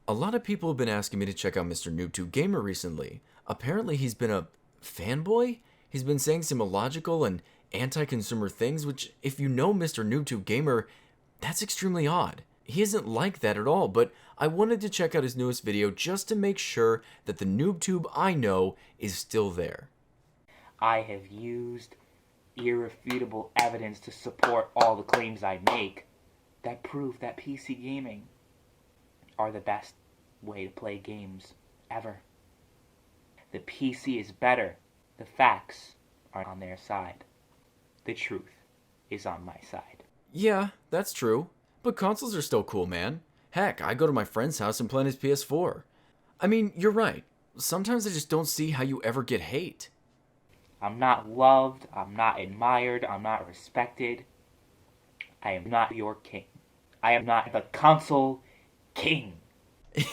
A lot of people have been asking me to check out Mr. Noob Gamer recently. Apparently he's been a fanboy? He's been saying some illogical and anti-consumer things, which if you know Mr. Noob Gamer, that's extremely odd. He isn't like that at all, but I wanted to check out his newest video just to make sure that the NoobTube I know is still there. I have used irrefutable evidence to support all the claims I make that prove that PC gaming are the best way to play games ever. The PC is better. The facts are on their side. The truth is on my side. Yeah, that's true. But consoles are still cool, man. Heck, I go to my friend's house and play on his PS4. I mean, you're right. Sometimes I just don't see how you ever get hate. I'm not loved, I'm not admired, I'm not respected. I am not your king. I am not the console king.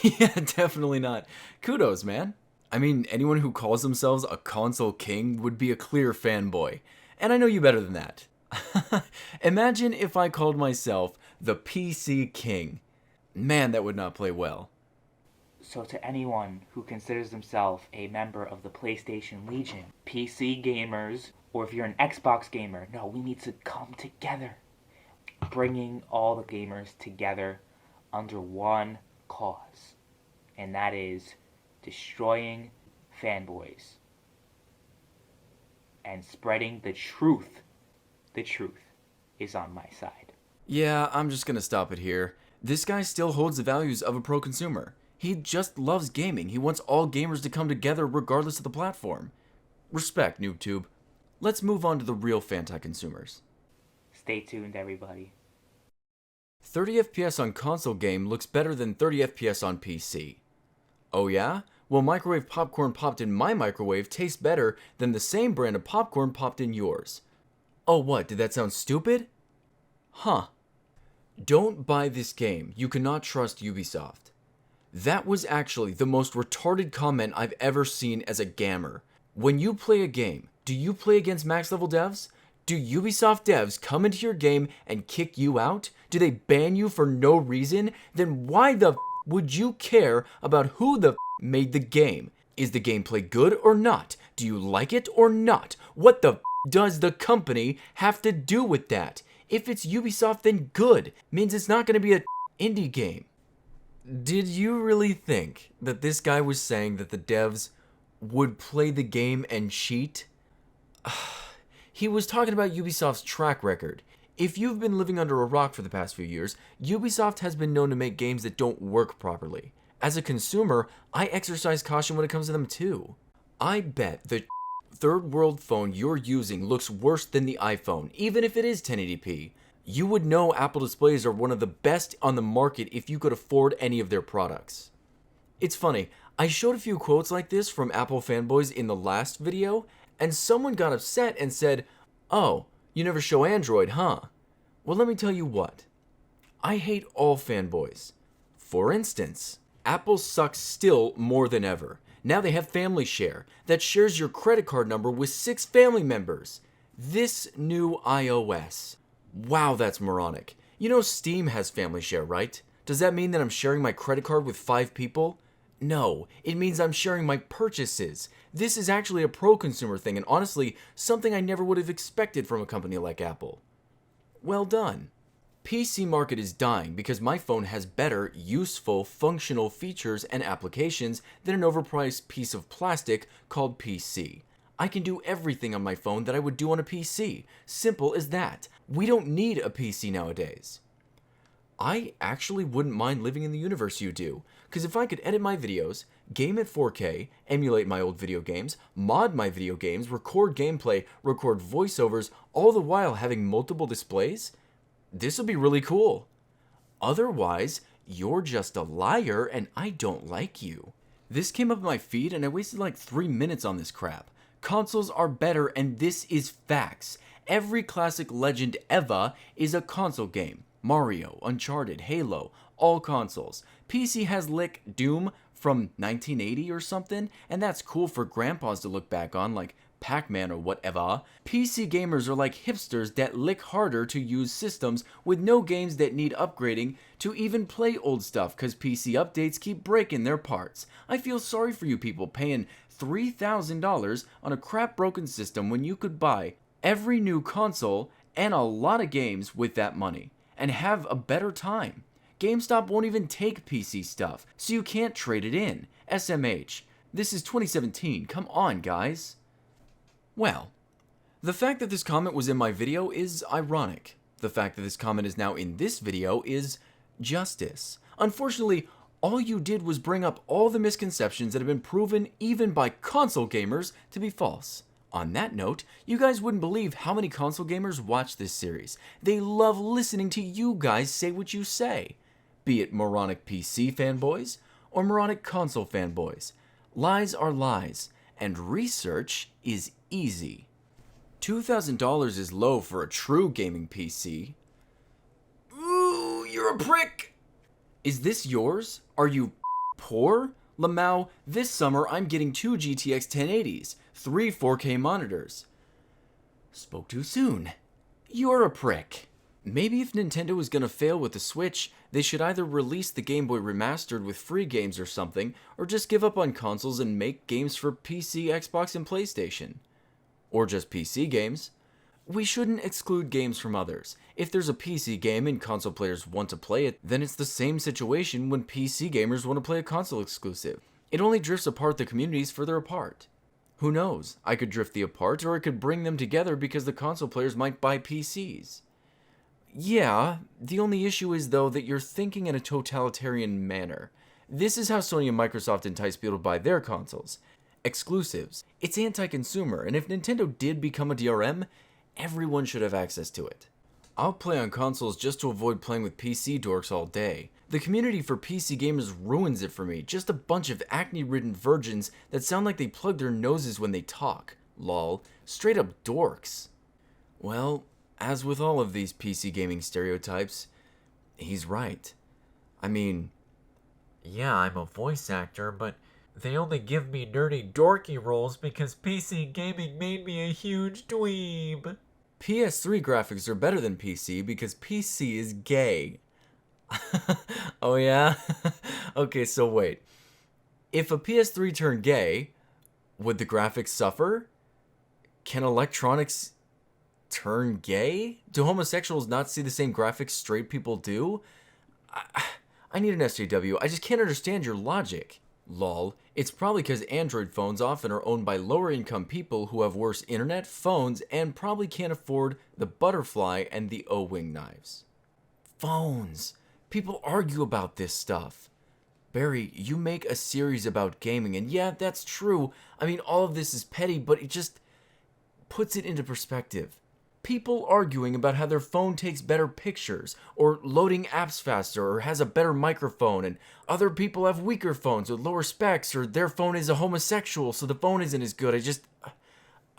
Yeah, definitely not. Kudos, man. I mean, anyone who calls themselves a console king would be a clear fanboy. And I know you better than that. Imagine if I called myself the PC king. Man, that would not play well. So to anyone who considers themselves a member of the PlayStation Legion, PC gamers, or if you're an Xbox gamer, no, we need to come together. Bringing all the gamers together under one cause. And that is destroying fanboys. And spreading the truth. The truth is on my side. Yeah, I'm just gonna stop it here. This guy still holds the values of a pro consumer. He just loves gaming. He wants all gamers to come together regardless of the platform. Respect, NoobTube. Let's move on to the real fanti-consumers. Stay tuned, everybody. 30 FPS on console game looks better than 30 FPS on PC. Oh yeah? Well, microwave popcorn popped in my microwave tastes better than the same brand of popcorn popped in yours. Oh what, did that sound stupid? Huh. Don't buy this game. You cannot trust Ubisoft. That was actually the most retarded comment I've ever seen as a gamer. When you play a game, do you play against max level devs? Do Ubisoft devs come into your game and kick you out? Do they ban you for no reason? Then why the would you care about who the made the game? Is the gameplay good or not? Do you like it or not? What the does the company have to do with that? If it's Ubisoft, then good. Means it's not going to be an indie game. Did you really think that this guy was saying that the devs would play the game and cheat? He was talking about Ubisoft's track record. If you've been living under a rock for the past few years, Ubisoft has been known to make games that don't work properly. As a consumer, I exercise caution when it comes to them too. I bet the third world phone you're using looks worse than the iPhone, even if it is 1080p. You would know Apple displays are one of the best on the market if you could afford any of their products. It's funny, I showed a few quotes like this from Apple fanboys in the last video, and someone got upset and said, "Oh, you never show Android, huh?" Well, let me tell you what. I hate all fanboys. For instance, Apple sucks still more than ever. Now they have Family Share that shares your credit card number with 6 family members. This new iOS. Wow, that's moronic. You know Steam has Family Share, right? Does that mean that I'm sharing my credit card with 5 people? No, it means I'm sharing my purchases. This is actually a pro-consumer thing, and honestly, something I never would have expected from a company like Apple. Well done. PC market is dying because my phone has better, useful, functional features and applications than an overpriced piece of plastic called PC. I can do everything on my phone that I would do on a PC. Simple as that. We don't need a PC nowadays. I actually wouldn't mind living in the universe you do, because if I could edit my videos, game at 4K, emulate my old video games, mod my video games, record gameplay, record voiceovers, all the while having multiple displays, this would be really cool. Otherwise, you're just a liar and I don't like you. This came up in my feed and I wasted like 3 minutes on this crap. Consoles are better and this is facts. Every classic legend ever is a console game. Mario, Uncharted, Halo, all consoles. PC has lick Doom from 1980 or something, and that's cool for grandpas to look back on, like Pac-Man or whatever. PC gamers are like hipsters that lick harder to use systems with no games that need upgrading to even play old stuff cause PC updates keep breaking their parts. I feel sorry for you people paying $3,000 on a crap broken system when you could buy every new console and a lot of games with that money and have a better time. GameStop won't even take PC stuff, so you can't trade it in. SMH. This is 2017, come on guys. Well, the fact that this comment was in my video is ironic. The fact that this comment is now in this video is justice. Unfortunately, all you did was bring up all the misconceptions that have been proven even by console gamers to be false. On that note, you guys wouldn't believe how many console gamers watch this series. They love listening to you guys say what you say. Be it moronic PC fanboys or moronic console fanboys. Lies are lies, and research is easy. $2,000 is low for a true gaming PC. Ooh, you're a prick! Is this yours? Are you poor? Lamau, this summer I'm getting 2 GTX 1080s, 3 4K monitors. Spoke too soon. You're a prick. Maybe if Nintendo is gonna fail with the Switch, they should either release the Game Boy Remastered with free games or something, or just give up on consoles and make games for PC, Xbox, and PlayStation. Or just PC games. We shouldn't exclude games from others. If there's a PC game and console players want to play it, then it's the same situation when PC gamers want to play a console exclusive. It only drifts apart the communities further apart. Who knows? I could drift the apart, or I could bring them together because the console players might buy PCs. Yeah, the only issue is though that you're thinking in a totalitarian manner. This is how Sony and Microsoft entice people to buy their consoles. Exclusives. It's anti-consumer, and if Nintendo did become a DRM, everyone should have access to it. I'll play on consoles just to avoid playing with PC dorks all day. The community for PC gamers ruins it for me, just a bunch of acne-ridden virgins that sound like they plug their noses when they talk. Lol. Straight up dorks. Well, as with all of these PC gaming stereotypes, he's right. I mean, yeah, I'm a voice actor, but they only give me nerdy dorky roles because PC gaming made me a huge dweeb. PS3 graphics are better than PC because PC is gay. Oh yeah? Okay, so wait. If a PS3 turned gay, would the graphics suffer? Can electronics turn gay? Do homosexuals not see the same graphics straight people do? I need an SJW. I just can't understand your logic. Lol. It's probably because Android phones often are owned by lower income people who have worse internet, phones, and probably can't afford the butterfly and the O-wing knives. Phones. People argue about this stuff. Barry, you make a series about gaming, and yeah, that's true. I mean, all of this is petty, but it just puts it into perspective. People arguing about how their phone takes better pictures, or loading apps faster, or has a better microphone, and other people have weaker phones with lower specs, or their phone is a homosexual, so the phone isn't as good.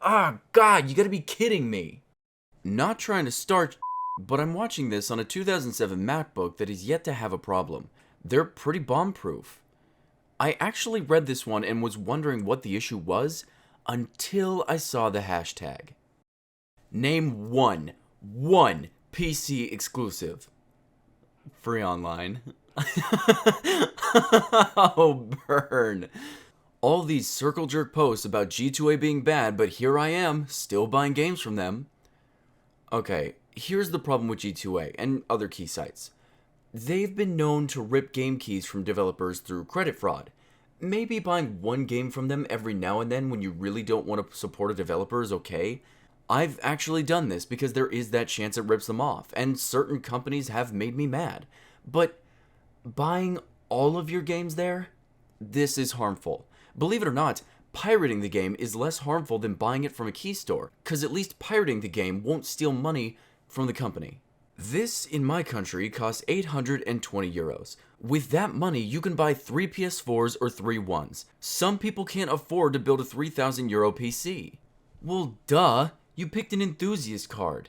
God, you gotta be kidding me. Not trying to start, but I'm watching this on a 2007 MacBook that is yet to have a problem. They're pretty bomb-proof. I actually read this one and was wondering what the issue was until I saw the hashtag. Name one PC exclusive. Free online. Oh, burn. All these circle jerk posts about G2A being bad, but here I am, still buying games from them. Okay, here's the problem with G2A and other key sites. They've been known to rip game keys from developers through credit fraud. Maybe buying one game from them every now and then when you really don't want to support a developer is okay. I've actually done this because there is that chance it rips them off, and certain companies have made me mad. But buying all of your games there? This is harmful. Believe it or not, pirating the game is less harmful than buying it from a key store, because at least pirating the game won't steal money from the company. This, in my country, costs 820 euros. With that money, you can buy 3 PS4s or 3 ones. Some people can't afford to build a 3,000 euro PC. Well, duh. You picked an enthusiast card.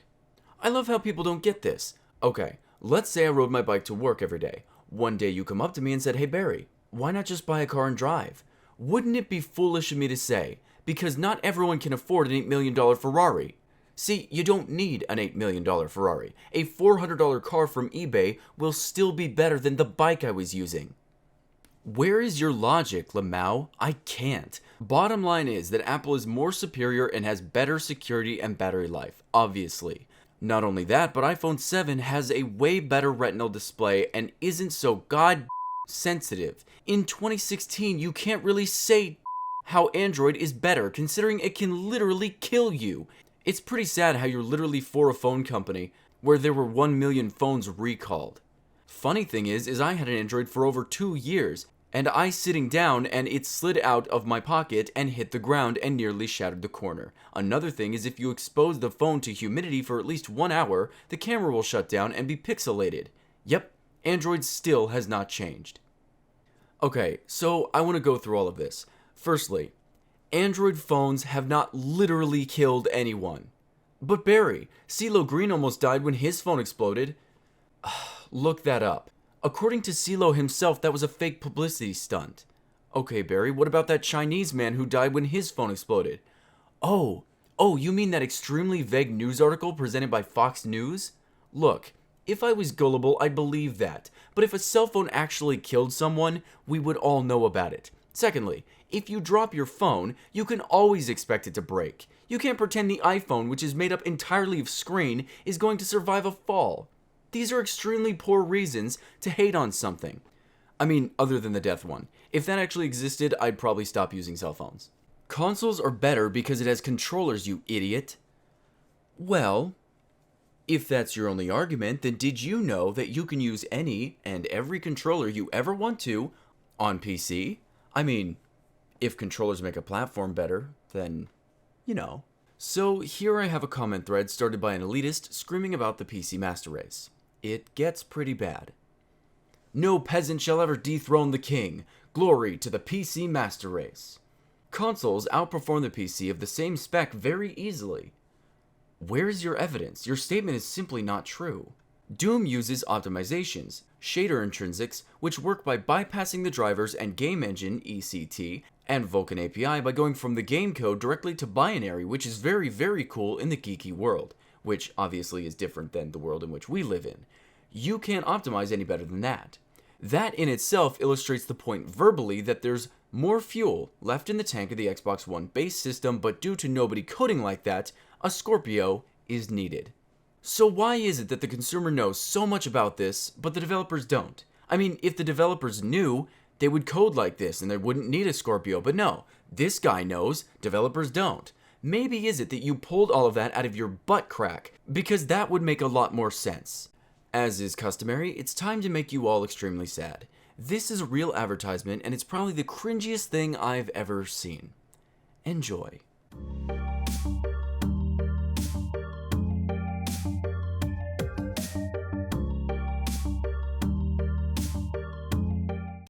I love how people don't get this. Okay, let's say I rode my bike to work every day. One day you come up to me and said, "Hey Barry, why not just buy a car and drive?" Wouldn't it be foolish of me to say, because not everyone can afford an $8 million Ferrari. See, you don't need an $8 million Ferrari. A $400 car from eBay will still be better than the bike I was using. Where is your logic, Lamau? I can't. Bottom line is that Apple is more superior and has better security and battery life, obviously. Not only that, but iPhone 7 has a way better retinal display and isn't so sensitive. In 2016, you can't really say how Android is better, considering it can literally kill you. It's pretty sad how you're literally for a phone company where there were 1 million phones recalled. Funny thing is I had an Android for over 2 years, and I sitting down and it slid out of my pocket and hit the ground and nearly shattered the corner. Another thing is if you expose the phone to humidity for at least 1 hour, the camera will shut down and be pixelated. Yep, Android still has not changed. Okay, so I want to go through all of this. Firstly, Android phones have not literally killed anyone. But Barry, CeeLo Green almost died when his phone exploded. Look that up. According to CeeLo himself, that was a fake publicity stunt. Okay, Barry, what about that Chinese man who died when his phone exploded? Oh, you mean that extremely vague news article presented by Fox News? Look, if I was gullible, I'd believe that. But if a cell phone actually killed someone, we would all know about it. Secondly, if you drop your phone, you can always expect it to break. You can't pretend the iPhone, which is made up entirely of screen, is going to survive a fall. These are extremely poor reasons to hate on something. I mean, other than the death one. If that actually existed, I'd probably stop using cell phones. Consoles are better because it has controllers, you idiot. Well, if that's your only argument, then did you know that you can use any and every controller you ever want to on PC? I mean, if controllers make a platform better, then, you know. So here I have a comment thread started by an elitist screaming about the PC Master Race. It gets pretty bad. No peasant shall ever dethrone the king. Glory to the PC Master Race. Consoles outperform the PC of the same spec very easily. Where's your evidence? Your statement is simply not true. Doom uses optimizations, shader intrinsics, which work by bypassing the drivers and game engine, ECT, and Vulkan API by going from the game code directly to binary, which is very, very cool in the geeky world, which obviously is different than the world in which we live in. You can't optimize any better than that. That in itself illustrates the point verbally that there's more fuel left in the tank of the Xbox One base system, but due to nobody coding like that, a Scorpio is needed. So why is it that the consumer knows so much about this, but the developers don't? I mean, if the developers knew, they would code like this and they wouldn't need a Scorpio, but no, this guy knows, developers don't. Maybe is it that you pulled all of that out of your butt crack, because that would make a lot more sense. As is customary, it's time to make you all extremely sad. This is a real advertisement, and it's probably the cringiest thing I've ever seen. Enjoy.